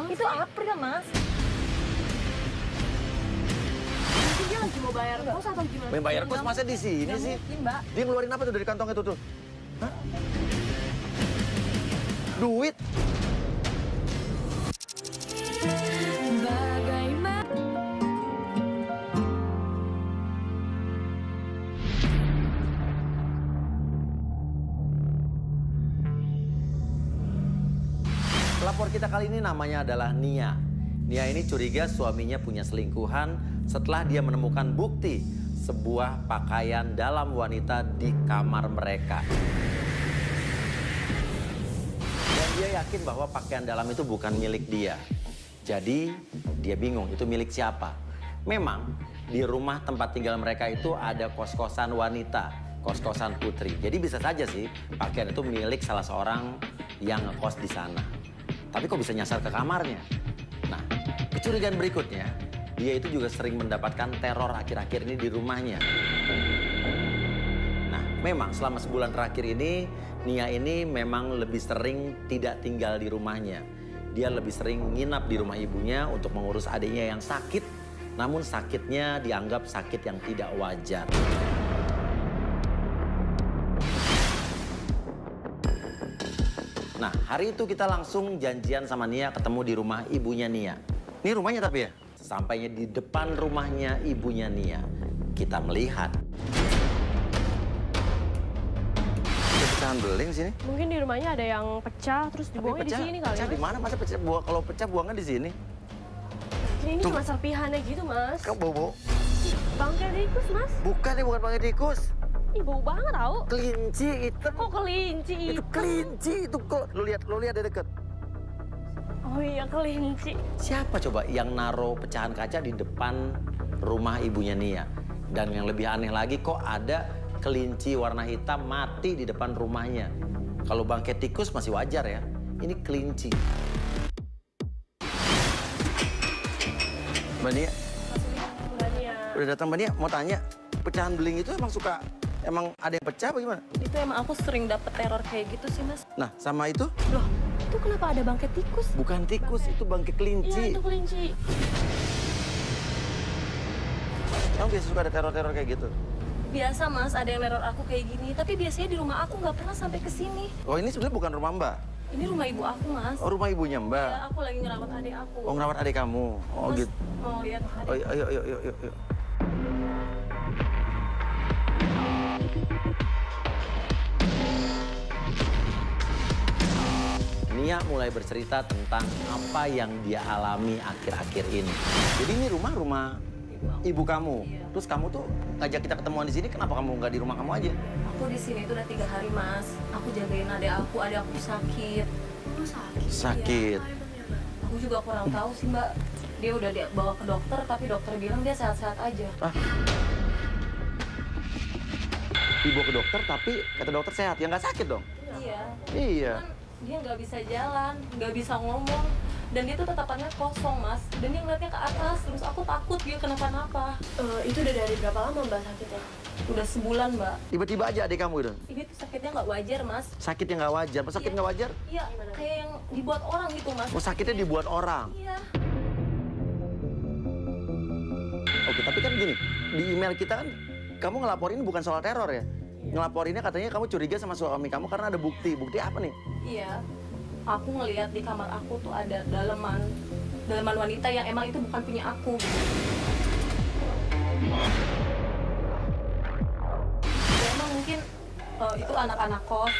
banget. Itu April, Mas. Mungkin dia lagi mau bayar kos atau gimana? Mau bayar kos masa di sini Nggak sih? mungkin, Mbak. Dia ngeluarin apa tuh dari kantong itu tuh? Hah? Duit? Bagaimana? Pelapor kita kali ini namanya adalah Nia. Nia ini curiga suaminya punya selingkuhan setelah dia menemukan bukti sebuah pakaian dalam wanita di kamar mereka. Dan dia yakin bahwa pakaian dalam itu bukan milik dia. Jadi dia bingung itu milik siapa. Memang di rumah tempat tinggal mereka itu ada kos-kosan wanita, kos-kosan putri. Jadi bisa saja sih pakaian itu milik salah seorang yang ngekos di sana. Tapi kok bisa nyasar ke kamarnya? Nah, kecurigaan berikutnya, dia itu juga sering mendapatkan teror akhir-akhir ini di rumahnya. Nah, memang selama sebulan terakhir ini, Nia ini memang lebih sering tidak tinggal di rumahnya. Dia lebih sering nginap di rumah ibunya untuk mengurus adiknya yang sakit, namun sakitnya dianggap sakit yang tidak wajar. Nah, hari itu kita langsung janjian sama Nia ketemu di rumah ibunya Nia. Ini rumahnya tapi ya? Sampainya di depan rumahnya ibunya Nia, kita melihat. Ada pecahan beling sini? Mungkin di rumahnya ada yang pecah terus dibuangnya di sini kali. Pecah di mana? Masa pecah buang? Kalau pecah buangnya di sini? Ini cuma serpihannya gitu, Mas. Kamu bau-bau? Bangkai tikus, Mas. Bukan ya, bukan bangkai tikus. Ih, bau banget tau. Kelinci hitam. Kok kelinci Itu hitam? kelinci itu. Lu lihat dari dekat. Oh iya, kelinci. Siapa coba yang naruh pecahan kaca di depan rumah ibunya Nia? Dan yang lebih aneh lagi kok ada kelinci warna hitam mati di depan rumahnya. Kalau bangkai tikus masih wajar ya. Ini kelinci. Mbak Nia, Bulannya. udah datang Mbak Nia, mau tanya. Pecahan beling itu emang ada yang pecah apa gimana? Itu emang aku sering dapet teror kayak gitu sih, Mas. Nah, sama itu Loh, itu kenapa ada bangkai tikus? bukan tikus, itu bangkai Iya, kelinci. itu kelinci. Kamu biasa suka ada teror-teror kayak gitu? Biasa, Mas, ada yang neror aku kayak gini. Tapi biasanya di rumah aku nggak pernah sampai ke sini. Oh, ini sebenarnya bukan rumah Mbak. Ini rumah ibu aku, Mas. Oh, rumah ibunya Mbak. Ya, aku lagi ngerawat adik aku. Oh, ngerawat adik kamu. Oh, Mas, gitu. mau lihat adik. Oh, yuk. Nia mulai bercerita tentang apa yang dia alami akhir-akhir ini. Jadi ini rumah ibu kamu. Iya. Terus kamu tuh ngajak kita ketemuan di sini, kenapa kamu nggak di rumah kamu aja? Aku di sini tuh udah 3 hari, Mas. Aku jagain adik aku sakit. Oh, sakit. Sakit. Aku juga kurang tahu sih, Mbak. Dia udah dibawa ke dokter, tapi dokter bilang dia sehat-sehat aja. Dibawa ke dokter, tapi kata dokter sehat. Ya nggak sakit dong? Iya. Iya. Kan dia nggak bisa jalan, nggak bisa ngomong. Dan dia tuh tatapannya kosong, Mas. Dan dia ngeliatnya ke atas, terus aku takut dia kenapa-napa. Itu udah dari berapa lama Mbak sakitnya? Udah sebulan, Mbak. Tiba-tiba aja adik kamu itu. Ini tuh sakitnya nggak wajar, Mas. Sakit yang nggak wajar. Pas sakit Iya. nggak wajar? Iya, kayak yang dibuat orang gitu, Mas. Oh, sakitnya dibuat orang. Iya. Oke, tapi kan gini, di email kita kan kamu ngelaporin bukan soal teror ya? Ngelaporinnya katanya kamu curiga sama suami kamu karena ada bukti. Bukti apa nih? Iya. Aku ngelihat di kamar aku tuh ada daleman wanita yang emang itu bukan punya aku. Ya, emang mungkin itu anak-anak kos,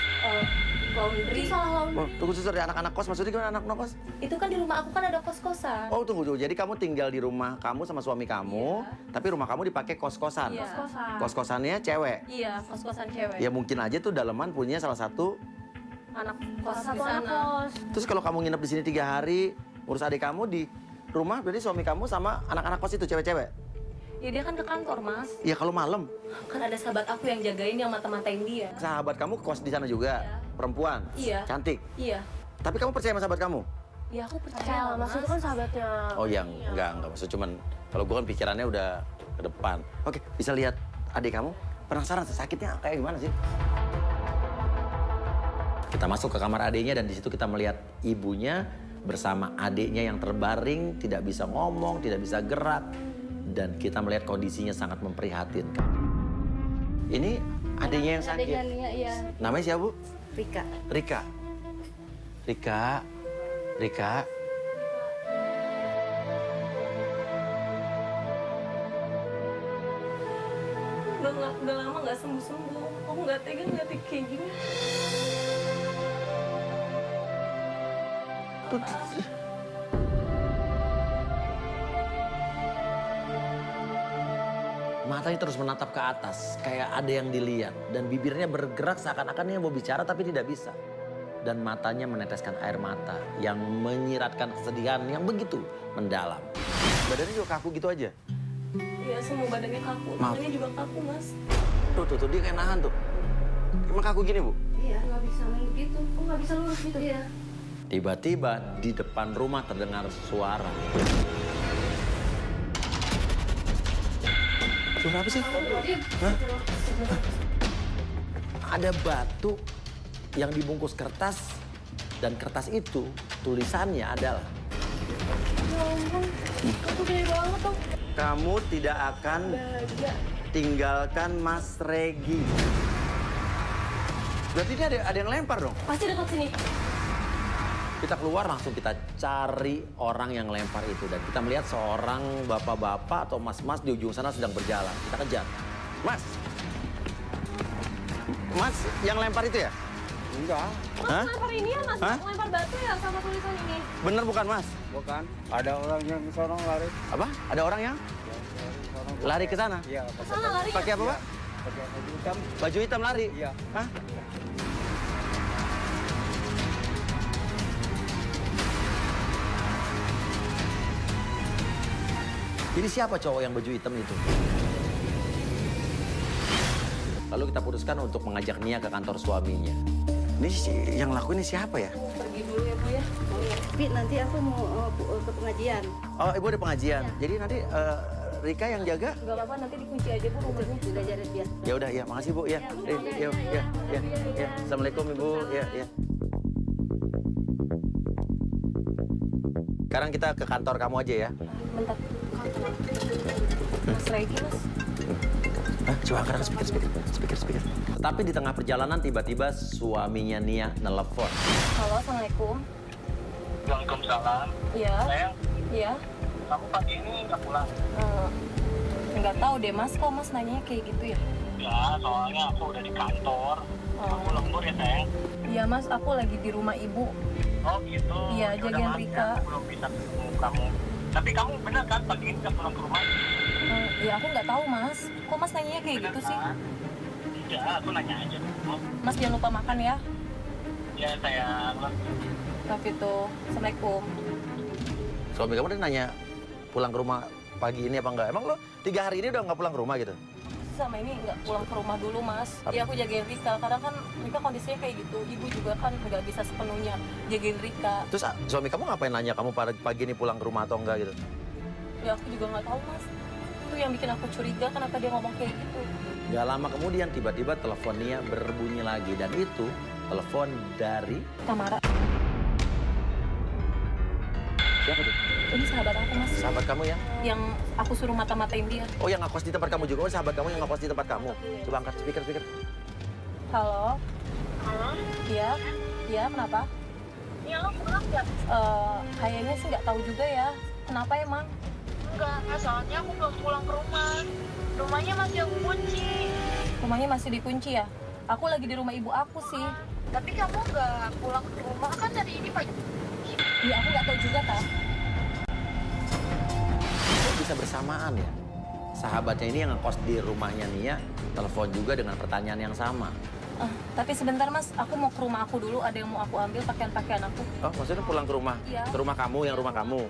laundry. Itu salah Oh, laundry. tunggu susur ya, anak-anak kos. Maksudnya gimana anak-anak kos? Itu kan di rumah aku kan ada kos-kosan. Oh, tunggu. Jadi kamu tinggal di rumah kamu sama suami kamu, tapi rumah kamu dipakai kos-kosan. Iya. Kos-kosan. Kos-kosannya cewek. Iya, kos-kosan cewek. Ya mungkin aja tuh daleman punya salah satu. Anak kos Salah di satu anak sana. kos. Terus kalau kamu nginep di sini 3 hari, ngurus adik kamu di rumah, berarti suami kamu sama anak-anak kos itu cewek-cewek? Ya dia kan ke kantor, Mas. Iya, kalau malam. Kan ada sahabat aku yang jagain, yang mata-matain dia. Sahabat kamu kos di sana juga? Iya. Perempuan? Iya. Cantik? Iya. Tapi kamu percaya sama sahabat kamu? Ya aku percaya Percaya lah, lah, Mas Mas. itu kan sahabatnya. Oh yang enggak maksud cuman kalau gue kan pikirannya udah ke depan. Oke, bisa lihat adik kamu? Penasaran sakitnya kayak gimana sih? Kita masuk ke kamar adiknya dan di situ kita melihat ibunya bersama adiknya yang terbaring, tidak bisa ngomong, tidak bisa gerak. Dan kita melihat kondisinya sangat memprihatinkan. Ini adiknya yang sakit. Adiknya Nia, iya. Namanya siapa, Bu? Rika. Rika. Rika. Rika. Udah lama nggak sembuh-sembuh. Aku nggak tega ngeliat kayak gini. Matanya terus menatap ke atas, kayak ada yang dilihat. Dan bibirnya bergerak seakan-akan dia mau bicara tapi tidak bisa. Dan matanya meneteskan air mata yang menyiratkan kesedihan yang begitu mendalam. Badannya juga kaku gitu aja. Iya, semua badannya kaku. Maaf. Badannya juga kaku, Mas. Tuh, dia kayak nahan tuh. Emang kaku gini, Bu? Iya, nggak bisa main gitu. Kok nggak bisa lurus gitu? Iya. Tiba-tiba di depan rumah terdengar suara. Suara apa sih? Hah? Ada batu yang dibungkus kertas dan kertas itu tulisannya adalah Ya ampun, itu gede banget tuh. kamu tidak akan Bahagia. tinggalkan Mas Regi. Berarti ini ada yang lempar dong. Pasti dekat sini. Kita keluar langsung kita cari orang yang lempar itu. Dan kita melihat seorang bapak-bapak atau mas-mas di ujung sana sedang berjalan. Kita kejar. Mas! Mas yang lempar itu ya? Enggak, Mas, Hah? lempar ini ya, Mas. Hah? Lempar batu ya sama tulisan ini. Bener bukan Mas? bukan. Ada orang yang ke sana lari. Apa? Ada orang yang lari ke sana? Iya, Ke sana lari. Pakai apa, Pak? pakai baju hitam. Baju hitam lari? Iya. Hah? Jadi siapa cowok yang baju hitam itu? Lalu kita putuskan untuk mengajak Nia ke kantor suaminya. Ini yang lakuin ini siapa ya? Pergi dulu ya, Bu ya. Bi, nanti aku mau ke pengajian. Oh, ibu ada pengajian. Jadi nanti Rika yang jaga? Gak apa-apa, nanti dikunci aja, Bu, rumahnya. Sudah jadi dia. Ya udah, ya makasih Bu ya. Ya. Assalamualaikum Ibu. Ya. Sekarang kita ke kantor kamu aja ya. Bentar. Mas Regi, Mas. Hah, coba angkat speaker. Tetapi di tengah perjalanan tiba-tiba suaminya Nia nelpon. Halo, Assalamualaikum. Waalaikumsalam. Iya. Sayang, Iya. kamu pagi ini nggak pulang? Nggak tahu deh, Mas. Kok Mas nanyanya kayak gitu ya? Ya, soalnya aku udah di kantor. Aku lembur ya, sayang. Iya, Mas. Aku lagi di rumah Ibu. Oh gitu. Iya, Ya udah, jagain maaf ya, Rika. aku belum bisa ketemu kamu. Tapi kamu benar kan pagi ini nggak pulang ke rumah? Ya, aku nggak tahu, Mas. Kok Mas nanyanya kayak Benar gitu sih? kan? Ya, aku nanya aja. Mas jangan lupa makan ya. Ya, sayang. Tapi tuh, Assalamualaikum. Suami kamu udah nanya pulang ke rumah pagi ini apa enggak? Emang lo 3 hari ini udah nggak pulang ke rumah gitu? Sama ini nggak pulang ke rumah dulu, Mas. Ya aku jagain Rika, karena kan Rika kondisinya kayak gitu. Ibu juga kan nggak bisa sepenuhnya jagain Rika. Terus suami kamu ngapain nanya kamu pagi ini pulang ke rumah atau enggak gitu? Ya aku juga nggak tahu, Mas. Itu yang bikin aku curiga, kenapa dia ngomong kayak gitu. Gak lama kemudian tiba-tiba telepon Nia berbunyi lagi. Dan itu telepon dari... Tamara, Siapa tuh? ini sahabat aku, Mas. Sahabat kamu ya? Yang aku suruh mata-matain dia. Oh yang ngekos di tempat kamu juga? Oh sahabat kamu yang ngekos di tempat kamu? Coba angkat speaker. Halo? Halo? Iya? Iya, kenapa? Iya, lo pulang nggak? Kayaknya sih nggak tahu juga ya. Kenapa emang? Enggak, soalnya aku belum pulang ke rumah. Rumahnya masih aku kunci. Rumahnya masih dikunci ya? Aku lagi di rumah ibu aku sih. Tapi kamu nggak pulang ke rumah kan dari ini pagi? Iya, aku nggak tahu juga, Kak. Kok bisa bersamaan ya? Sahabatnya ini yang ngekos di rumahnya Nia, telepon juga dengan pertanyaan yang sama. Tapi sebentar, Mas, aku mau ke rumah aku dulu. Ada yang mau aku ambil pakaian-pakaian aku. Oh maksudnya pulang ke rumah? Iya. Ke rumah kamu, yang rumah kamu.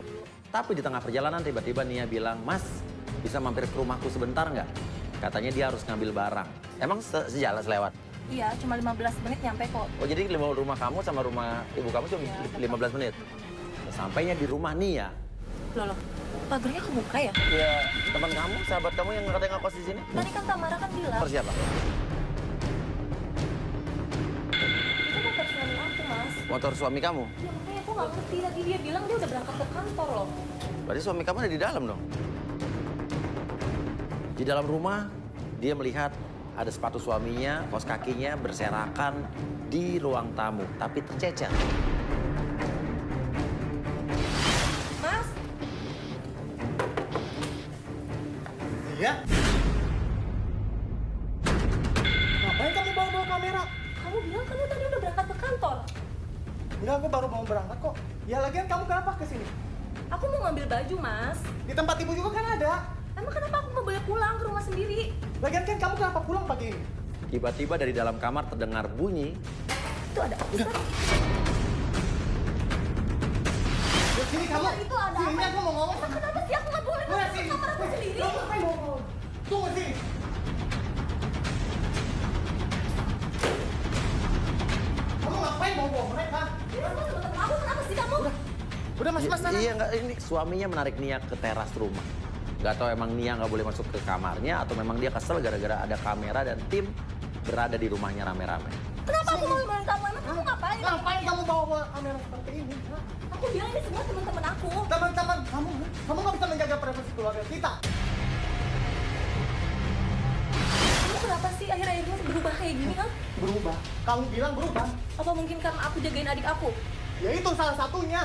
Tapi di tengah perjalanan tiba-tiba Nia bilang, Mas bisa mampir ke rumahku sebentar nggak? Katanya dia harus ngambil barang. Emang sejalan selewat? Iya, cuma 15 menit nyampe kok. Oh jadi rumah kamu sama rumah ibu kamu cuma Iya, 15 menit? Sampainya di rumah Nia. Loh, pagernya kebuka ya? Ya teman kamu, sahabat kamu yang katanya ngekos di sini. Tadi kan Tamara kan bilang. Nomor siapa? Itu kan suami aku, Mas. Motor suami kamu? Ya makanya aku nggak ngerti, tadi dia bilang dia udah berangkat ke kantor loh. Berarti suami kamu ada di dalam dong? Di dalam rumah, dia melihat ada sepatu suaminya, kaos kakinya berserakan di ruang tamu, tapi tercecer. Mas, Iya? Ngapain kamu bawa-bawa kamera? kamu bilang kamu tadi udah berangkat ke kantor. Enggak, aku baru mau berangkat kok. Ya lagian kamu kenapa kesini? Aku mau ngambil baju, Mas. Di tempat ibu juga kan ada. Emang kenapa aku nggak boleh pulang ke rumah sendiri? Lagian kan kamu kenapa pulang pagi ini? Tiba-tiba dari dalam kamar terdengar bunyi. Itu ada apa? Ustaz? Ya, sini kamu. Ustaz, itu ada Sini apa? aku mau ngomong. Ustaz, kenapa sih aku nggak boleh Udah masuk ke sini. kamar aku sendiri? Kamu ngapain bawa-bawa? Tunggu sini. Kamu ngapain bawa-bawa mereka? Ini semua teman-teman aku, kenapa sih kamu? Udah mas sana. Iya, enggak, ini suaminya menarik Nia ke teras rumah. Nggak tahu emang Nia nggak boleh masuk ke kamarnya atau memang dia kesel gara-gara ada kamera dan tim berada di rumahnya rame-rame. Kenapa aku mau nemenin kamu? Emang kamu ngapain? Ngapain kamu bawa-bawa kamera seperti ini? Hah? Aku bilang ini semua teman-teman aku. Teman-teman, kamu nggak bisa menjaga privasi keluarga kita. Kamu kenapa sih akhir-akhir ini berubah kayak gini, kan? Berubah. Kamu bilang berubah. Apa mungkin karena aku jagain adik aku? Ya itu salah satunya.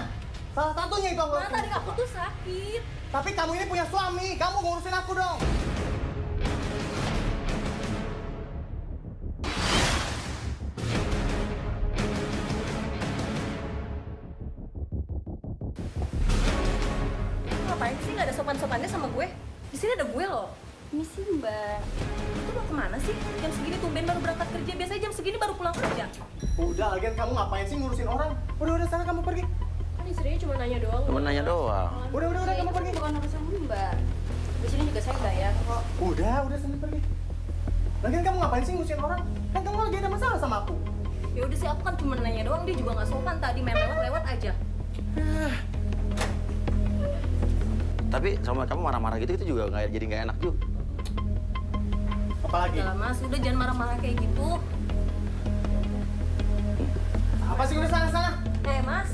Salah satunya itu aku. Mana adik aku tuh sakit. Tapi kamu ini punya suami, kamu ngurusin aku dong. Ngapain sih nggak ada sopan-sopannya sama gue? Di sini ada gue loh. Misi Mbak. Itu mau kemana sih? Jam segini tumben baru berangkat kerja. Biasanya jam segini baru pulang kerja. Udah, lagian kamu ngapain sih ngurusin orang? Udah sana kamu pergi. Kan istrinya cuma nanya doang. Cuma nanya doang. Udah kamu pergi. Bukan urusan Mbak. Di sini juga saya bayar kok. Udah sana pergi. Lagian kamu ngapain sih ngurusin orang? Kan kamu lagi ada masalah sama aku. Ya udah sih, aku kan cuma nanya doang. Dia juga nggak sopan tadi, main lewat aja. Tapi sama kamu marah-marah gitu itu juga jadi nggak enak juga. Apalagi? Udah Mas, udah jangan marah-marah kayak gitu. Apa sih udah sana? Mas.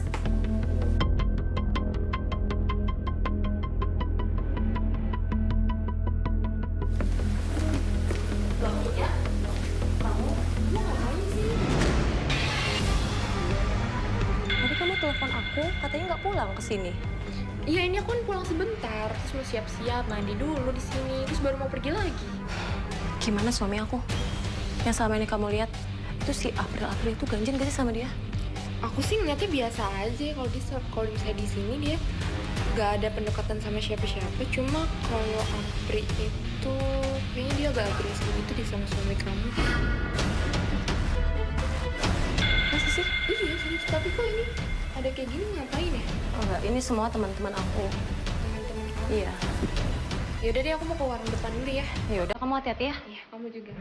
Loh, ya? Kamu? Ya ngapain sih? Tadi kamu telepon aku, katanya nggak pulang ke sini. Iya, ini aku kan pulang sebentar, terus mau siap-siap mandi dulu di sini, terus baru mau pergi lagi. Gimana suami aku? Yang selama ini kamu lihat, itu si April itu ganjen gak sih sama dia? Aku sih ngeliatnya biasa aja kalau misalnya di sini dia gak ada pendekatan sama siapa-siapa. Cuma kalau April itu kayaknya dia agak agresif gitu deh sama suami kamu. Masa sih? Iya, serius. Tapi kok ini ada kayak gini ngapain ya? Oh enggak, ini semua teman-teman aku. Teman-teman kamu. Iya. Yaudah deh, aku mau ke warung depan dulu ya. Ya udah, kamu hati-hati ya. Iya, kamu juga.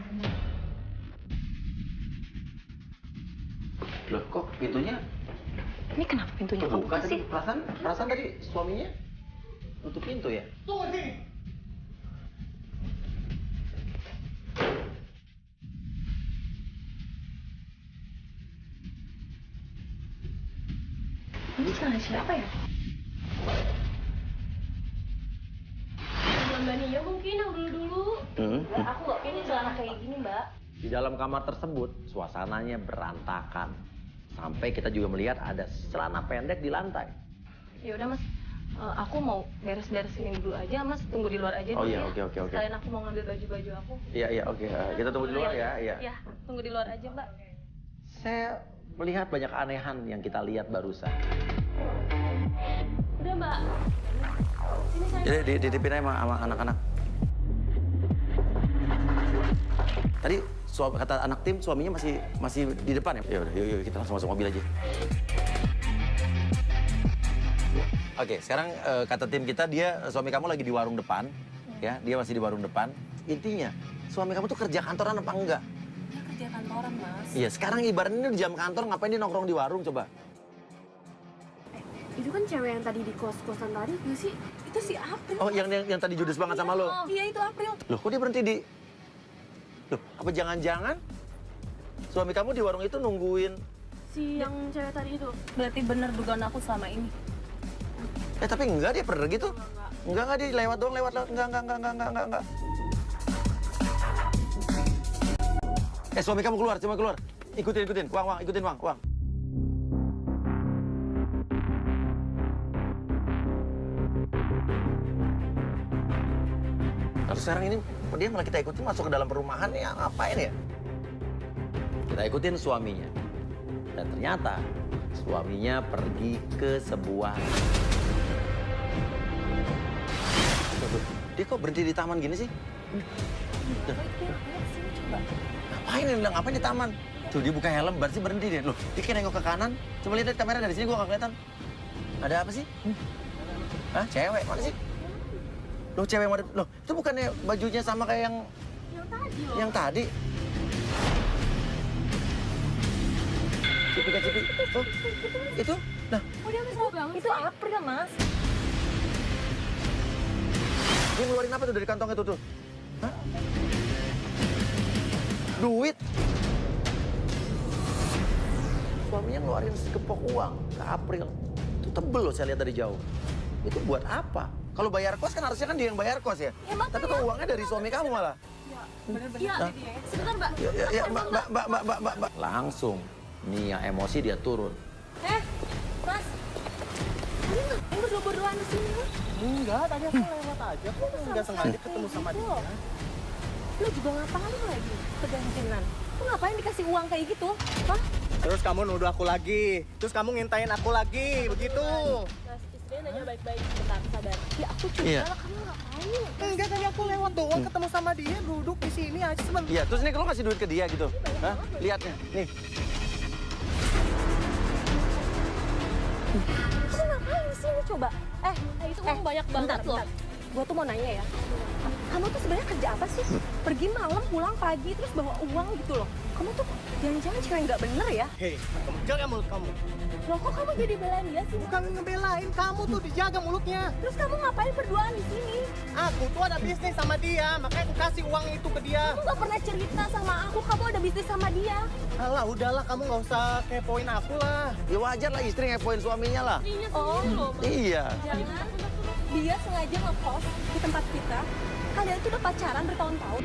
Loh, kok pintunya Ini kenapa pintunya kebuka kebuka sih? tadi? Perasaan tadi suaminya nutup pintu ya? Tunggu sini. Ini celana siapa ya? Mbak Nia mungkin yang dulu-dulu. Mbak, aku nggak pilih celana kayak gini, Mbak. Di dalam kamar tersebut, suasananya berantakan. Sampai kita juga melihat ada celana pendek di lantai. Ya udah, Mas. Aku mau beres-beresin dulu aja, Mas. Tunggu di luar aja Oh dulu iya, ya. oke. Sekalian aku mau ngambil baju-baju aku. Iya, oke. Kita tunggu di luar ya, iya. Iya, tunggu di luar aja, Mbak. Saya melihat banyak keanehan yang kita lihat barusan. Udah, Mbak. Sini saya. Jadi dititipin aja sama anak-anak. Tadi kata anak tim suaminya masih di depan ya? Ya udah, yuk kita langsung masuk mobil aja. Oke, sekarang kata tim kita suami kamu lagi di warung depan, ya, dia masih di warung depan. Intinya suami kamu tuh kerja kantoran apa enggak? Dia kerja kantoran, Mas. Iya, sekarang ibaratnya di jam kantor ngapain dia nongkrong di warung coba? Itu kan cewek yang tadi di kos-kosan tadi, nggak sih? Itu si April. Oh, yang tadi judes banget sama lo. Iya, itu April. Loh, kok dia berhenti di... Loh, apa jangan-jangan suami kamu di warung itu nungguin Si yang cewek tadi itu. Berarti bener dugaan aku selama ini. Tapi enggak, dia pergi tuh. Enggak, dia lewat doang, lewat. Enggak. Suami kamu keluar, cuma keluar. Ikutin. Wang, ikutin, Wang. Lalu sekarang ini dia malah kita ikutin masuk ke dalam perumahan ya, ngapain ya? Kita ikutin suaminya. Dan ternyata suaminya pergi ke sebuah... Tuh, dia kok berhenti di taman gini sih? Ngapain dia bilang, ngapain di taman? Tuh dia buka helm, berarti berhenti dia. Loh, dia kayak nengok ke kanan. Coba lihat kamera dari sini, gua nggak kelihatan. Ada apa sih? Hah, cewek? Mana sih? Loh, cewek yang ada... Loh, itu bukannya bajunya sama kayak yang... Yang tadi. Cipi. Oh, itu? Nah. Oh, dia mesra banget. Itu April, Mas. Dia ngeluarin apa tuh dari kantong itu tuh? Hah? Duit. Suaminya ngeluarin segepok uang ke April. Itu tebel loh, saya lihat dari jauh. Itu buat apa? Kalau bayar kos kan harusnya kan dia yang bayar kos ya. Tapi kok uangnya dari suami kamu malah? Bener-bener. Iya, sebentar, Mbak. Ya, Mbak. Langsung Nia emosi dia turun. Mas. Ini ngapain berdua-berduaan di sini? Enggak, tadi aku lewat aja. Aku nggak sengaja ketemu sama dia. Lo juga ngapain lagi? Kegantinan. Lo ngapain dikasih uang kayak gitu? Hah? Terus kamu nuduh aku lagi. Terus kamu ngintain aku lagi, begitu. Mas, istrinya nanya baik-baik. Bentar, sabar. Ya aku curiga Iya. lah, kamu ngapain? Enggak, tadi aku lewat doang ketemu sama dia, duduk di sini aja sebentar. Iya, terus ini kalau kasih duit ke dia gitu. Hah? Lihatnya, nih. Kamu ngapain di sini coba? Itu uang banyak banget loh. Gue tuh mau nanya ya. Kamu tuh sebenarnya kerja apa sih? Pergi malam, pulang pagi, terus bawa uang gitu loh. Kamu tuh jangan-jangan cewek nggak bener ya? Hei, kamu jaga mulut kamu. Loh kok kamu jadi belain dia sih? Bukan ngebelain, kamu tuh dijaga mulutnya. Terus kamu ngapain berduaan di sini? Aku tuh ada bisnis sama dia, makanya aku kasih uang itu ke dia. Kamu nggak pernah cerita sama aku, kamu ada bisnis sama dia. Alah, udahlah, kamu nggak usah kepoin aku lah. Ya wajar lah istri ngepoin suaminya lah. Oh, Iya. jangan. Dia sengaja ngekos di tempat kita. Kalian tuh udah pacaran bertahun-tahun.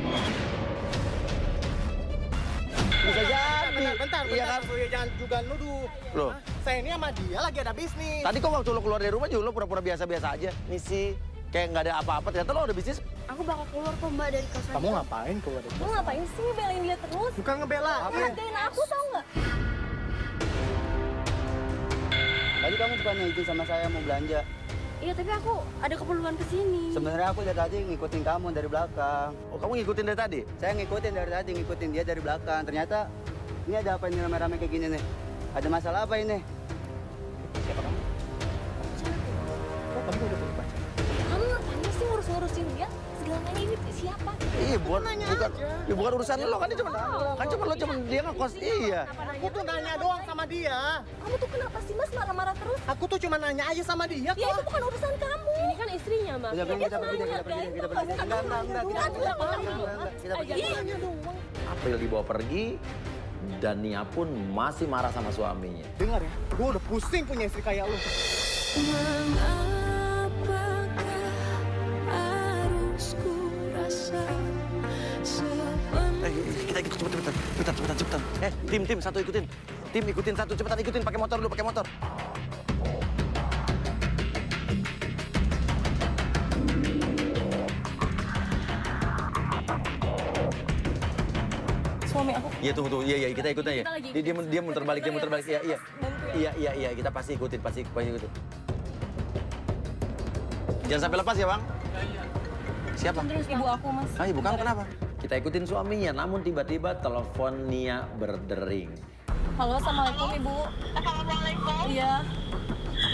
Bisa jadi. Bentar, Iya kan? Surya, jangan juga nuduh. Loh. Hah? Saya ini sama dia lagi ada bisnis. Tadi kok waktu lo keluar dari rumah juga lo pura-pura biasa-biasa aja. Misi, kayak nggak ada apa-apa. Ternyata lo ada bisnis. Aku bakal keluar kok Mbak dari kosan. Kamu ngapain keluar dari Kamu ngapain sih belain dia terus? Bukan ngebela. Ngerjain aku tau nggak? Tadi kamu bukannya izin sama saya mau belanja. Iya tapi aku ada keperluan kesini. Sebenarnya aku dari tadi ngikutin kamu dari belakang. Oh, kamu ngikutin dari tadi? Saya ngikutin dari tadi, ngikutin dia dari belakang. Ternyata ini ada apa ini rame-rame kayak gini nih? Ada masalah apa ini? Siapa kamu? Oh, kamu udah punya pacar? Kamu ngapain sih ngurus-ngurusin dia? Segalanya ini siapa? Iya, bukan nanya bukan, aja. ya, bukan urusan lo kan cuma lo cuma dia ngekos. Iya. Aku tuh nanya doang sama dia. Kamu tuh kenapa sih Mas marah-marah terus? Aku tuh cuma nanya aja sama dia Ya itu kok. bukan urusan kamu. Ini kan istrinya Mas. Udah, kita pergi deh, kita pergi deh, kita pergi deh. Enggak, kita pergi deh. Nanya doang. April dibawa pergi dan Nia pun masih marah sama suaminya. Dengar ya, gue udah pusing punya istri kayak lu. Kita ikut cepetan. Tim satu ikutin. Tim ikutin satu, cepetan ikutin pakai motor dulu, pakai motor. Suami aku. Iya tunggu, iya kita ikutin ya. Kita lagi. Dia muter balik. Iya, kita pasti ikutin. Jangan sampai lepas ya, Bang. Siapa? Terus ibu aku Mas. Ah, ibu kamu kenapa? Kita ikutin suaminya, namun tiba-tiba telepon Nia berdering. Halo, assalamualaikum Ibu. Assalamualaikum. Iya.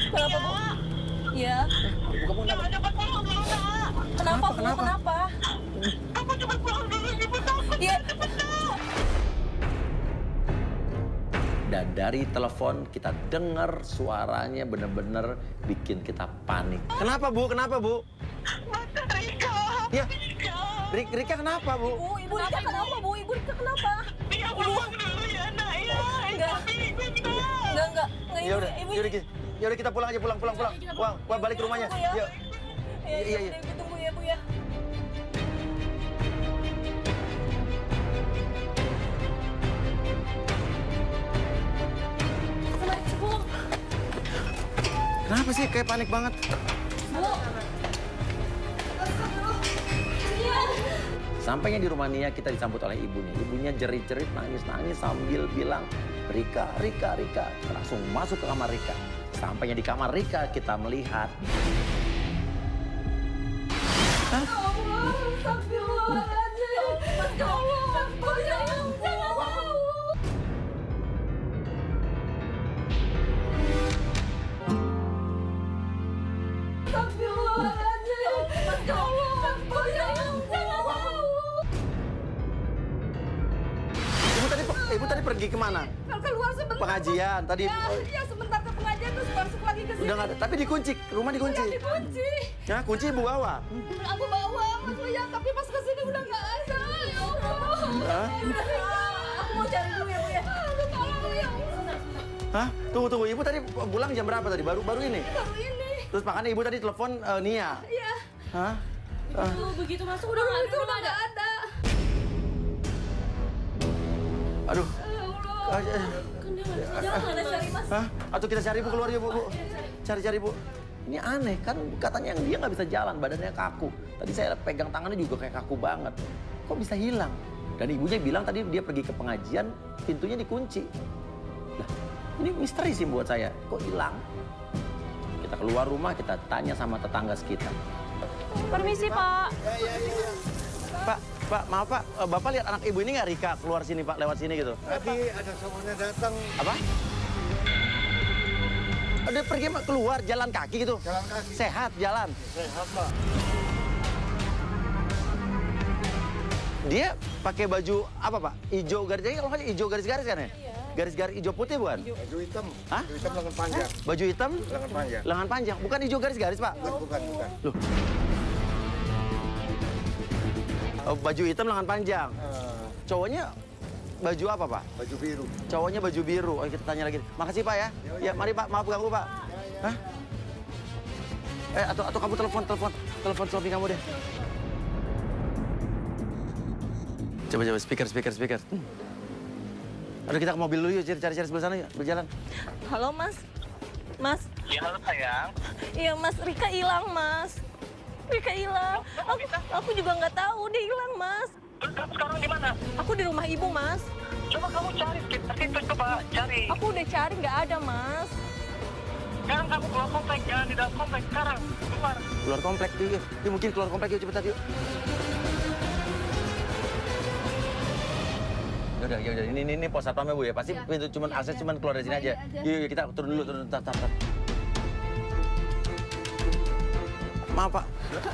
Kenapa Bu? Iya. Ibu kamu kenapa? Cepat pulang dulu, Nak. Kenapa Bu? Kenapa? Kamu cepat pulang dulu, ibu takut. Iya. Dan dari telepon kita dengar suaranya bener-bener bikin kita panik. Kenapa Bu? Mata Rika. Ya, Rika kenapa Bu? Ibu Rika kenapa Bu? Ibu Rika kenapa? Dia pulang dulu ya, Nak. Ya, Enggak. tapi ikut, Nak. Enggak, Ya udah, Ibu. ya udah kita pulang aja, pulang. Wah, balik ke rumahnya. Yuk. Iya. Ibu tunggu ya, Bu ya. Bu, Kenapa sih kayak panik banget? Bu. Iya. Sampainya di rumah Nia, kita disambut oleh ibunya. Ibunya jerit-jerit, nangis-nangis sambil bilang, Rika. Langsung masuk ke kamar Rika. Sampainya di kamar Rika, kita melihat. Ibu tadi pergi kemana? Keluar sebentar. Pengajian tadi. Ya, sebentar ke pengajian terus masuk lagi ke sini. Udah nggak ada, tapi dikunci, rumah dikunci. Dikunci. Ya, kunci ibu bawa. Aku bawa, maksudnya, tapi pas ke sini udah nggak ada. Ya Allah. Hah? Aku mau cari dulu ya, Bu ya. Aduh, tolong ya Allah. Hah? Tunggu. Ibu tadi pulang jam berapa tadi? Baru ini? Baru ini. Terus makanya ibu tadi telepon Nia. Iya. Hah? Begitu masuk udah nggak ada. Udah nggak ada. Aduh. Jangan ada cari Mas. Hah? Atau kita cari ibu keluar ya, Bu. Cari Bu. Ini aneh kan, katanya dia nggak bisa jalan, badannya kaku. Tadi saya pegang tangannya juga kayak kaku banget. Kok bisa hilang? Dan ibunya bilang tadi dia pergi ke pengajian, pintunya dikunci. Lah, ini misteri sih buat saya. Kok hilang? Kita keluar rumah, kita tanya sama tetangga sekitar. Permisi, Pak. Pak, maaf Pak, Bapak lihat anak ibu ini nggak Rika keluar sini Pak, lewat sini gitu? Tadi ada semuanya datang. Apa? Dia pergi keluar jalan kaki gitu? Jalan kaki. Sehat jalan? Sehat, Pak. Dia pakai baju apa Pak? Hijau garis, kalau nggak hijau garis-garis kan ya? Garis-garis hijau putih bukan? Baju hitam. Hah? Baju hitam lengan panjang. Baju hitam? Lengan panjang. Lengan panjang, bukan hijau garis-garis Pak? Bukan. Loh. Oh, baju hitam lengan panjang. Cowoknya baju apa Pak? Baju biru. Cowoknya baju biru. Oh, kita tanya lagi. Makasih Pak ya. Ya, mari Pak. Maaf ganggu Pak. Hah? Atau kamu telepon suami kamu deh. Coba speaker. Aduh, kita ke mobil dulu yuk, cari sebelah sana yuk, berjalan. Halo, Mas. Mas. Ya, halo sayang. Iya, Mas. Rika hilang, Mas. Rika hilang. Aku juga nggak tahu dia hilang, Mas. Terus kamu sekarang di mana? Aku di rumah ibu, Mas. Coba kamu cari sekitar situ, coba cari. Aku udah cari nggak ada, Mas. Sekarang kamu keluar komplek, jangan di dalam komplek. Sekarang, keluar. Keluar komplek yuk. Mungkin keluar komplek yuk, cepetan yuk. Yaudah. Ini pos satpamnya Bu ya. Pasti pintu akses cuman keluar dari sini aja. Yuk, kita turun dulu, tar. Maaf Pak.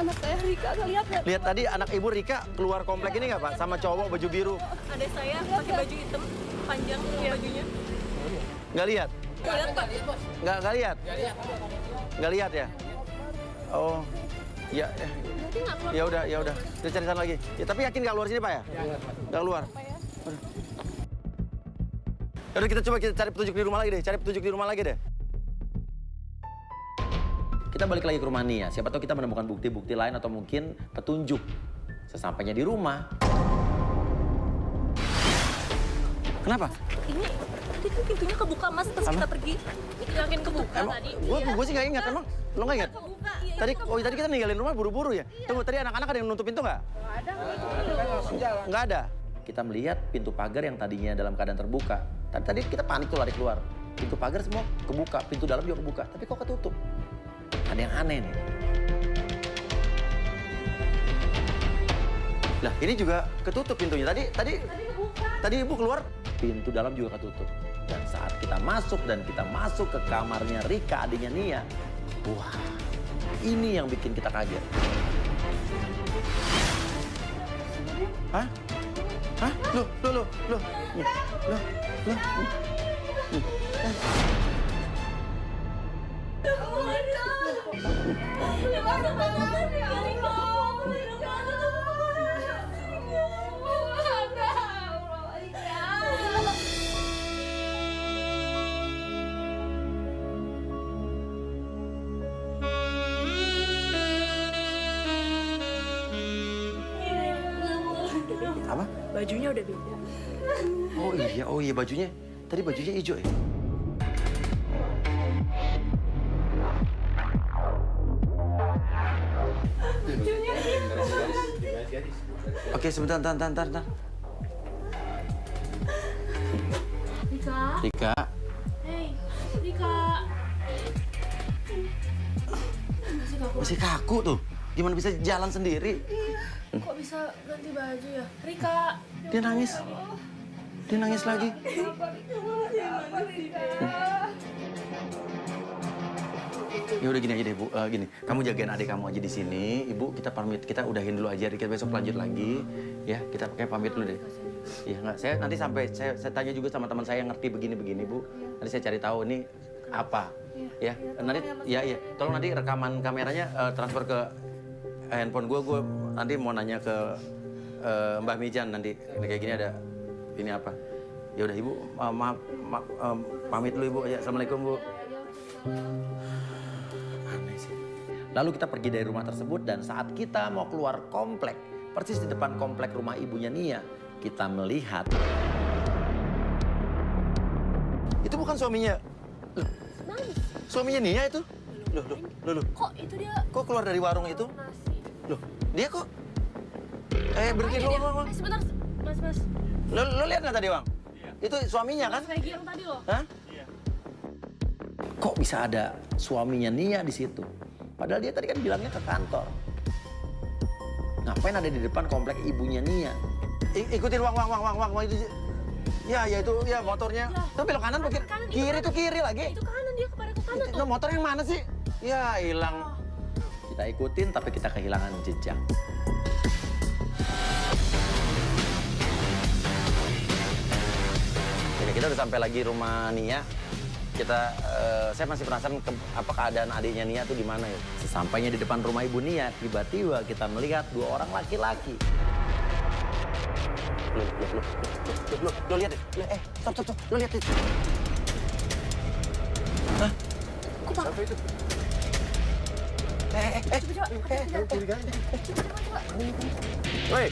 Anak saya Rika, nggak lihat nggak? Lihat tadi anak ibu Rika keluar komplek ini nggak Pak? Sama cowok baju biru. Ada saya pakai baju hitam panjang bajunya. Nggak lihat? Lihat, Pak. Nggak lihat? Nggak lihat ya? Oh, ya. Ya udah. Kita cari sana lagi. Ya, tapi yakin nggak keluar sini Pak ya? Nggak keluar. Yaudah kita cari petunjuk di rumah lagi deh. Kita balik lagi ke rumah Nia. Siapa tahu kita menemukan bukti-bukti lain atau mungkin petunjuk. Sesampainya di rumah. Kenapa? Ini tadi kan pintunya kebuka, Mas, terus kita pergi. Yakin kebuka tadi? Gue sih nggak ingat. Emang lo nggak ingat? Kebuka. Tadi kita ninggalin rumah buru-buru ya? Tunggu, tadi anak-anak ada yang nutup pintu nggak? Nggak ada. Kita melihat pintu pagar yang tadinya dalam keadaan terbuka. Tadi kita panik tuh lari keluar. Pintu pagar semua kebuka, pintu dalam juga kebuka. Tapi kok ketutup? Ada yang aneh nih. Lah, ini juga ketutup pintunya. Tadi ibu keluar, pintu dalam juga ketutup. Dan saat kita masuk ke kamarnya Rika, adiknya Nia. Wah, ini yang bikin kita kaget. Hah? Loh. Bajunya udah beda. Oh iya bajunya. Tadi bajunya hijau ya? Oke, sebentar, ntar. Rika. Hei, Rika. Masih kaku tuh. Gimana bisa jalan sendiri? Kok bisa ganti baju ya? Rika. Dia nangis. Dia nangis lagi. Ya udah gini aja deh, Bu. Gini, kamu jagain adik kamu aja di sini. Ibu, kita pamit. Kita udahin dulu aja. Kita besok lanjut lagi. Ya, kita pakai pamit dulu deh. Iya, nggak. Saya nanti sampai saya tanya juga sama teman saya yang ngerti begini-begini, Bu. Nanti saya cari tahu ini apa. Ya, nanti ya. Tolong nanti rekaman kameranya transfer ke handphone gue. Gue nanti mau nanya ke Mbah Mijan nanti. Ini kayak gini ada ini apa. Ya udah Ibu, maaf, pamit dulu Ibu. Ya, Assalamualaikum, Bu. Aneh sih. Lalu kita pergi dari rumah tersebut dan saat kita mau keluar komplek, persis di depan komplek rumah ibunya Nia, kita melihat itu bukan suaminya. Suaminya Nia itu? Loh. Kok itu dia? Kok keluar dari warung itu? Loh, dia kok? Berhenti dulu, Bang. Sebentar, Mas. Lo lihat nggak tadi, Bang? Iya. Itu suaminya kan? Peggy yang tadi loh. Hah? Iya. Kok bisa ada suaminya Nia di situ? Padahal dia tadi kan bilangnya ke kantor. Ngapain ada di depan komplek ibunya Nia? Ikutin Wang itu. Ya itu ya motornya. Tuh belok kanan pakai kiri tuh kiri lagi. Itu kanan dia kepada ke kanan tuh. Motor yang mana sih? Ya hilang. Kita ikutin tapi kita kehilangan jejak. Ini kita udah sampai lagi rumah Nia. Saya masih penasaran apa keadaan adiknya Nia tuh di mana ya. Sesampainya di depan rumah ibu Nia, tiba-tiba kita melihat 2 orang laki-laki. Lo lihat deh. Stop. Lo lihat deh. Hah? Kok Pak? Siapa itu? Woi.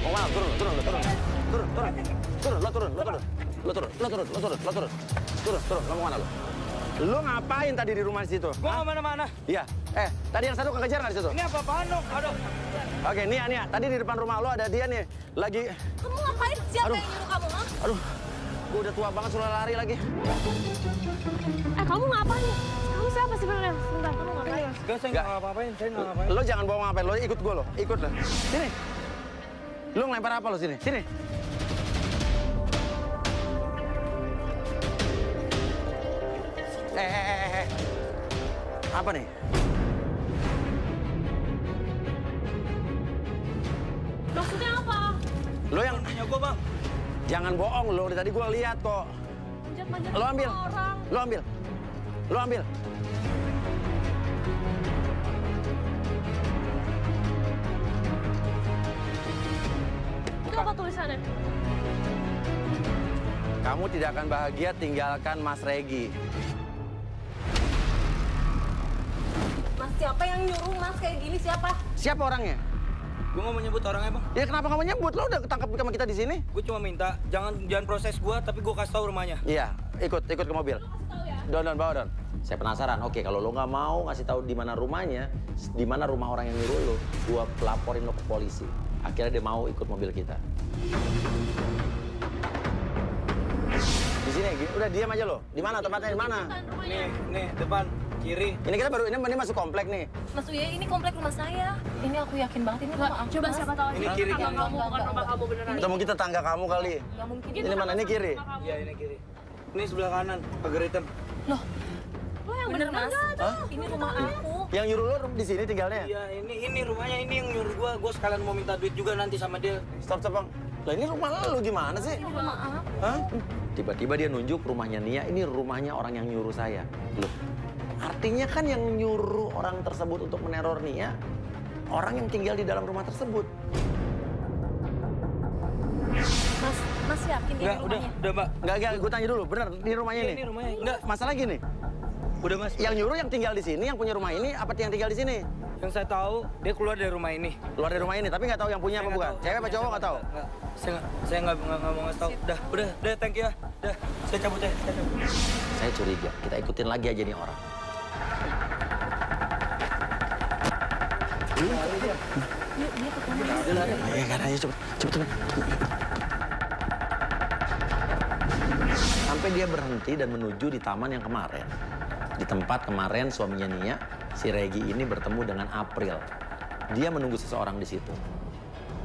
Mau mana? Turun. Lo mau mana lo? Lo ngapain tadi di rumah situ? Gua nggak mana-mana. Iya. Tadi yang satu kekejar nggak di situ? Ini apa-apaan dong? Aduh. Oke, Nia. Tadi di depan rumah lo ada dia nih. Lagi... Kamu ngapain? Siapa Aduh. yang nyuruh kamu, ha? Aduh, gue udah tua banget suruh lari lagi. Kamu ngapain? Kamu siapa sebenarnya? Sebentar, kamu ngapain? Gak, saya nggak ngapa-ngapain. Saya nggak ngapain. Lo jangan bawa ngapain, lo ikut gue lo. Ikut lo. Sini. Lo ngelempar apa lo sini? Sini. Apa nih? Maksudnya apa? Lo yang... Punya gua, Bang. Jangan bohong lo, dari tadi gue lihat kok. Manjat-manjat Lo ambil. orang. Lo ambil. Itu apa tulisannya? Kamu tidak akan bahagia tinggalkan Mas Regi. Mas, siapa yang nyuruh Mas kayak gini? Siapa? Siapa orangnya? Gua nggak mau nyebut orangnya, Bang. Ya kenapa kamu nyebut? Lo udah ketangkap sama kita di sini? Gua cuma minta jangan proses gua, tapi gua kasih tahu rumahnya. Iya, ikut ke mobil. Don, bawa Don. Saya penasaran. Oke, kalau lo nggak mau ngasih tahu di mana rumahnya, di mana rumah orang yang nyuruh lo, gua laporin lo ke polisi. Akhirnya dia mau ikut mobil kita. Di sini, udah diam aja lo. Di mana tempatnya? Di mana? Nih, depan kiri. Ini kita baru ini masuk komplek nih. Mas Uya, ini komplek rumah saya. Ini aku yakin banget ini rumah aku. Coba siapa tahu Ini kiri kan? kamu bukan rumah kamu beneran. Atau mungkin tetangga kamu kali. Gak mungkin. Ini mana? Ini kiri. Iya, ini kiri. Ini sebelah kanan, pagar hitam. Loh, lo yang bener Mas? Hah? Ini rumah aku. Yang nyuruh lo di sini tinggalnya? Iya, ini rumahnya, ini yang nyuruh gua sekalian mau minta duit juga nanti sama dia. Stop, Bang. Lah ini rumah lo gimana sih? Ini rumah aku. Hah? Tiba-tiba dia nunjuk rumahnya Nia, ini rumahnya orang yang nyuruh saya. Loh, artinya kan yang nyuruh orang tersebut untuk meneror Nia, orang yang tinggal di dalam rumah tersebut. Mas, Mas yakin ini rumahnya? Udah Mbak. Enggak, gue tanya dulu, bener di rumahnya Iya, ini? ini rumahnya. Enggak. Masalah gini, Udah Mas. yang nyuruh yang tinggal di sini, yang punya rumah ini, apa yang tinggal di sini? Yang saya tahu dia keluar dari rumah ini. Keluar dari rumah ini, tapi nggak tahu yang punya apa bukan? Cewek apa cowok nggak tahu? Nggak. Saya nggak mau ngasih tahu. Udah, thank you ya. Udah, saya cabut ya. Saya curiga, kita ikutin lagi aja nih orang. Ayo kan, ayo cepet. Sampai dia berhenti dan menuju di taman yang kemarin. Di tempat kemarin suaminya Nia, si Regi ini bertemu dengan April. Dia menunggu seseorang di situ.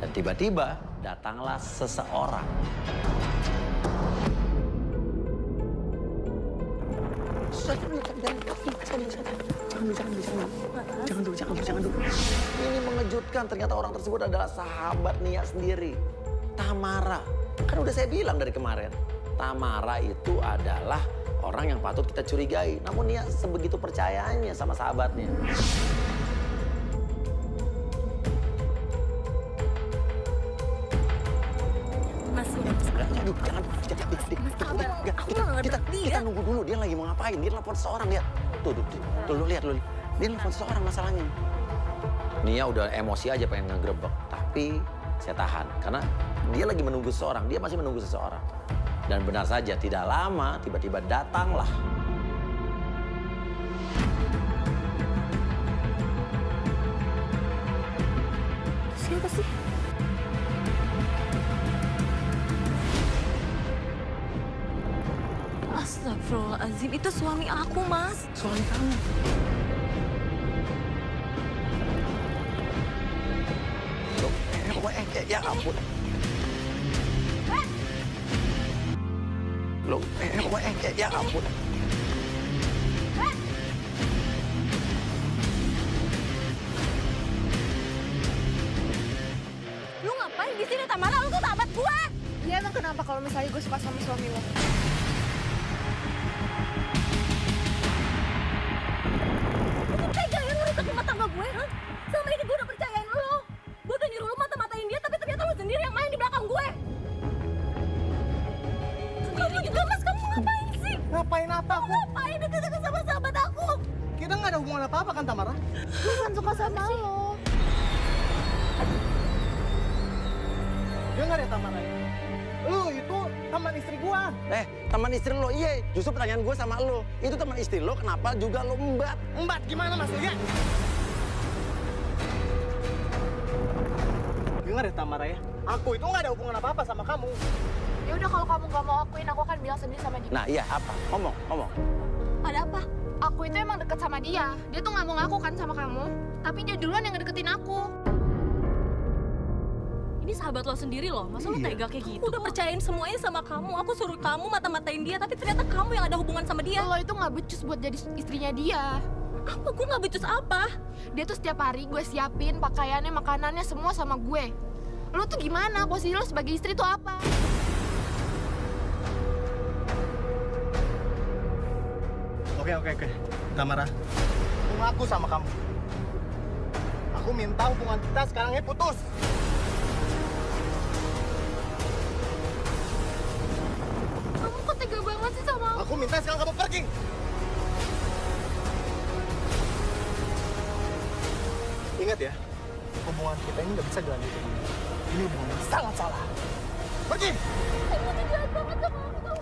Dan tiba-tiba datanglah seseorang. Jangan dulu. Ini mengejutkan, ternyata orang tersebut adalah sahabat Nia sendiri. Tamara. Kan udah saya bilang dari kemarin. Tamara itu adalah orang yang patut kita curigai. Namun Nia sebegitu percayanya sama sahabatnya. Mas, udah Mas. Aduh, jangan. Kita nunggu dulu, dia lagi mau ngapain. Dia telepon seseorang, lihat. Tuh, lu lihat. Dia telepon seseorang masalahnya. Nia udah emosi aja pengen ngegrebek. Tapi saya tahan, karena dia lagi menunggu seseorang. Dia masih menunggu seseorang. Dan benar saja, tidak lama tiba-tiba datanglah. Siapa sih? Astagfirullahaladzim, itu suami aku, Mas. Suami kamu. Loh, ya ampun. Loh, ya ampun. Lu ngapain di sini, Tamara? Lu tuh sahabat gue. Ya emang kenapa kalau misalnya gue suka sama suami lo? Lu tuh tega ya ngerusak rumah tangga gue, ha? Selama ini gue udah percayain lu. Gue udah nyuruh lu mata-matain dia, tapi ternyata lu sendiri yang main di belakang gue. Kamu juga, Mas, kamu ngapain sih? Ngapain apa Kamu aku? ngapain deket-deket sama sahabat aku? Kita nggak ada hubungan apa-apa kan, Tamara? Gue kan suka sama lo. Dengar ya, Tamara. Lu itu teman istri gua. Teman istri lo, iya. Justru pertanyaan gue sama lo. Itu teman istri lo, kenapa juga lo embat? Embat gimana maksudnya? Dengar ya, Tamara ya. Aku itu nggak ada hubungan apa-apa sama kamu. Ya udah kalau kamu gak mau akuin, aku akan bilang sendiri sama dia. Nah, iya apa? Ngomong. Ada apa? Aku itu emang deket sama dia. Dia tuh gak mau ngaku kan sama kamu. Tapi dia duluan yang ngedeketin aku. Ini sahabat lo sendiri loh, masa lo tega kayak gitu? Udah percayain semuanya sama kamu, aku suruh kamu mata-matain dia, tapi ternyata kamu yang ada hubungan sama dia. Lo itu gak becus buat jadi istrinya dia. Apa? Gue gak becus apa? Dia tuh setiap hari gue siapin pakaiannya, makanannya, semua sama gue. Lo tuh gimana? Posisi lo sebagai istri tuh apa? Oke. Tamara, aku ngaku sama kamu. Aku minta hubungan kita sekarang ini putus. Kamu kok tega banget sih sama aku? Aku minta sekarang kamu pergi. Ingat ya, hubungan kita ini nggak bisa dilanjutin. Ini hubungan yang sangat salah. Pergi! Kamu tuh jahat banget sama aku tau.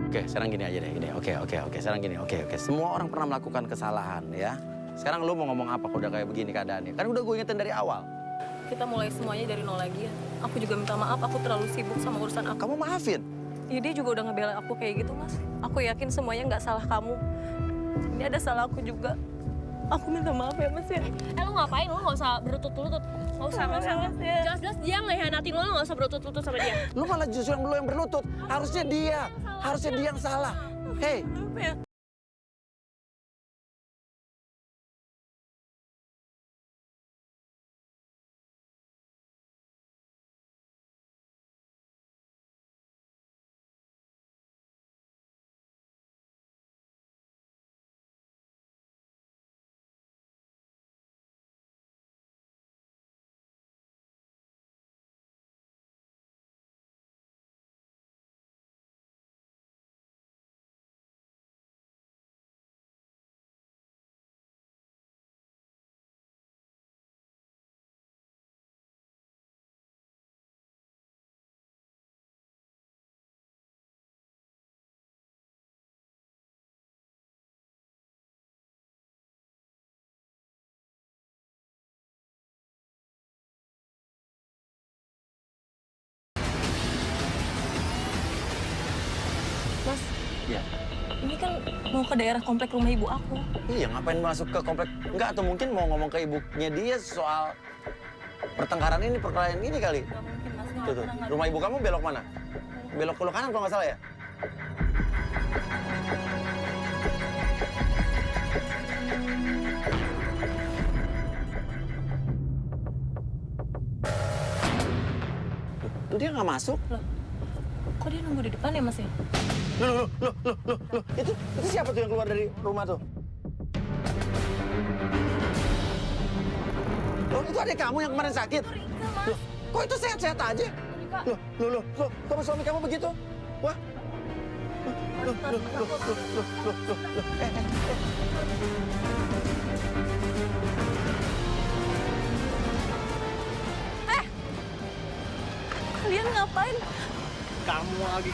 Oke, sekarang gini aja deh, gini. Oke. Sekarang gini, oke. Semua orang pernah melakukan kesalahan, ya. Sekarang lu mau ngomong apa kalau udah kayak begini keadaannya? Kan udah gue ingetin dari awal. Kita mulai semuanya dari nol lagi ya. Aku juga minta maaf, aku terlalu sibuk sama urusan aku. Kamu maafin. Ya, dia juga udah ngebela aku kayak gitu, Mas. Aku yakin semuanya nggak salah kamu. Ini ada salah aku juga. Aku minta maaf ya, Mas ya. Lu ngapain? Lu nggak usah berlutut-lutut. Nggak usah. Jelas-jelas dia ngehianatin lu nggak usah berlutut-lutut sama dia. Lu malah justru yang berlutut. Harusnya dia yang salah. Hei, Maaf ya. ini kan mau ke daerah komplek rumah ibu aku. Iya, ngapain masuk ke komplek? Enggak, atau mungkin mau ngomong ke ibunya dia soal pertengkaran ini, perkelahian ini kali. Gak mungkin, Mas. Nggak Tuh, pernah. rumah ibu kamu belok mana? Belok ke kanan kalau nggak salah ya? Tuh dia nggak masuk. Loh, kok dia nunggu di depan ya, Mas ya? Loh. Itu siapa tuh yang keluar dari rumah tuh? Loh, itu adik kamu yang kemarin sakit? Loh, kok itu sehat-sehat aja? Loh, kok suami kamu begitu? Wah. Loh. Kalian ngapain? Kamu lagi.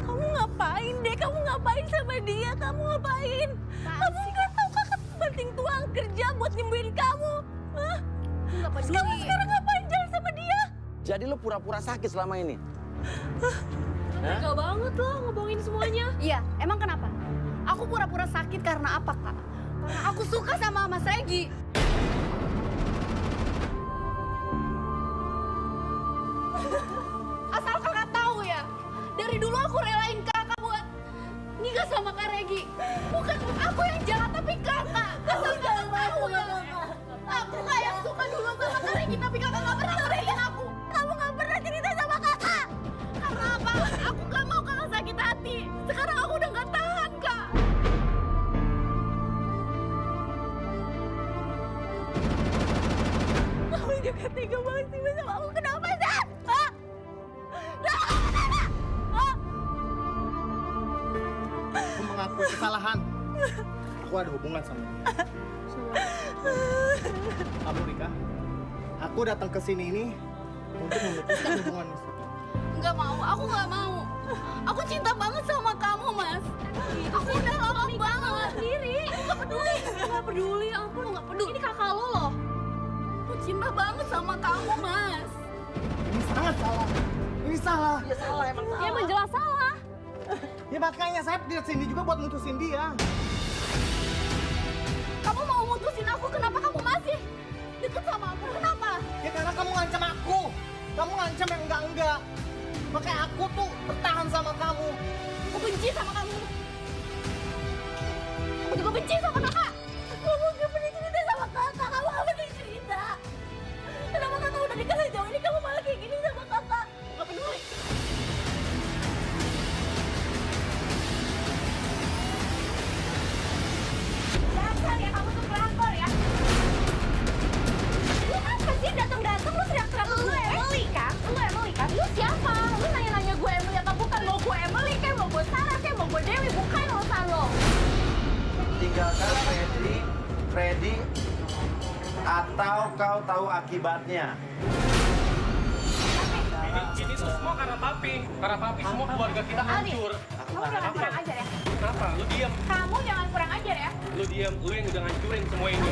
Kamu ngapain deh? Kamu ngapain sama dia? Kamu ngapain? Kamu nggak tahu kakak penting tuang kerja buat nyembuhin kamu. Hah? Kamu sekarang ngapain jalan sama dia? Jadi lo pura-pura sakit selama ini? Tega banget lo ngebohongin semuanya. Iya, emang kenapa? Aku pura-pura sakit karena apa, Kak? Karena aku suka sama Mas Regi. Asal kakak tahu ya, dari dulu aku relain kakak buat nikah sama Kak Regi. Bukan aku yang jahat, tapi kakak. Asal kakak tahu ya. Aku nggak yang suka dulu sama Kak Regi, tapi kakak nggak pernah ngerain aku. Kamu nggak pernah cerita sama kakak. Karena apa? Aku nggak mau kakak sakit hati. Sekarang aku udah nggak tahan, Kak. Kamu juga tega banget sih sama aku. Kenapa, Zat? Hah? Kenapa? Hah? Aku mengakui kesalahan. Aku ada hubungan sama dia. Kamu, Rika, aku datang ke sini ini untuk memutuskan hubungan itu. Nggak mau, aku nggak mau. Aku cinta banget sama kamu, Mas. Aku udah lama banget. Sendiri. Nggak peduli. Nggak peduli, ampun. Nggak peduli. Ini kakak lo loh. Aku cinta banget sama kamu, Mas. Ini sangat salah. Ini salah. Ya salah, emang Ya emang jelas salah. Ya makanya saya di sini juga buat mutusin dia. Kamu mau mutusin aku, kenapa kamu masih deket sama aku? Kenapa? Ya karena kamu ngancam aku. Kamu ngancam yang enggak-enggak. Makanya aku tuh bertahan sama kamu. Aku benci sama kamu. Aku juga benci sama kakak. Kamu gak pernah cerita sama kakak. Kamu gak pernah cerita. Kenapa kakak udah nikah sejauh ini kamu malah kayak gini sama kakak? Gak peduli. Dasar ya, kamu tuh pelakor ya. Lu apa sih datang-datang lu teriak-teriak lu Emily kan? Lu Emily kan? Lu siapa? Lu nanya-nanya gue Emily apa bukan? Mau gue Emily kayak mau gue Sarah kayak mau gue Dewi, bukan urusan lo. Tinggalkan Freddy, atau kau tahu akibatnya. Ini semua karena papi. Karena papi semua keluarga kita hancur. Kamu jangan kurang ajar ya. Kenapa? Lu diam. Kamu jangan kurang ajar ya. Lu diam. Lu yang udah ngancurin semua ini.